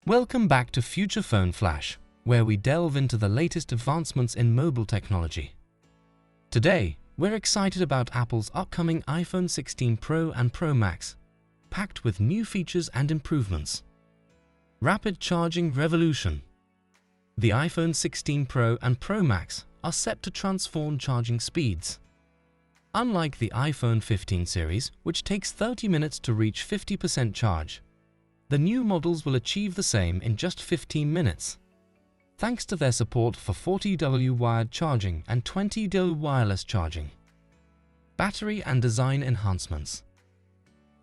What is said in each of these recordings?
Welcome back to Future Phone Flash, where we delve into the latest advancements in mobile technology. Today, we're excited about Apple's upcoming iPhone 16 Pro and Pro Max, packed with new features and improvements. Rapid charging revolution. The iPhone 16 Pro and Pro Max are set to transform charging speeds. Unlike the iPhone 15 series, which takes 30 minutes to reach 50% charge, the new models will achieve the same in just 15 minutes, thanks to their support for 40W wired charging and 20W wireless charging. Battery and design enhancements.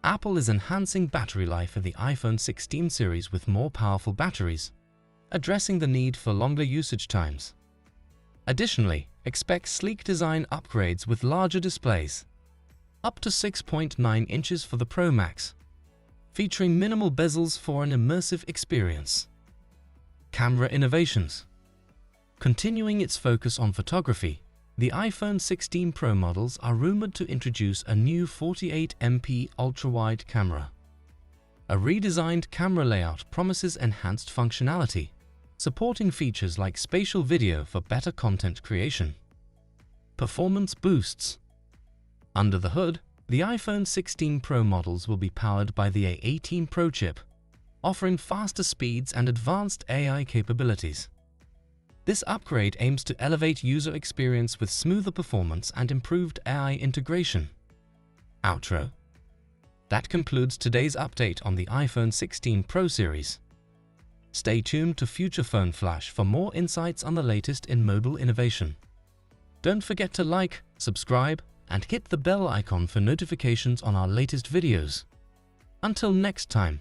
Apple is enhancing battery life for the iPhone 16 series with more powerful batteries, addressing the need for longer usage times. Additionally, expect sleek design upgrades with larger displays, up to 6.9 inches for the Pro Max, featuring minimal bezels for an immersive experience. Camera innovations. Continuing its focus on photography, the iPhone 16 Pro models are rumored to introduce a new 48MP ultra-wide camera. A redesigned camera layout promises enhanced functionality, supporting features like spatial video for better content creation. Performance boosts. Under the hood, the iPhone 16 Pro models will be powered by the A18 Pro chip, offering faster speeds and advanced AI capabilities. This upgrade aims to elevate user experience with smoother performance and improved AI integration. Outro. That concludes today's update on the iPhone 16 Pro series. Stay tuned to Future Phone Flash for more insights on the latest in mobile innovation. Don't forget to like, subscribe, and hit the bell icon for notifications on our latest videos. Until next time.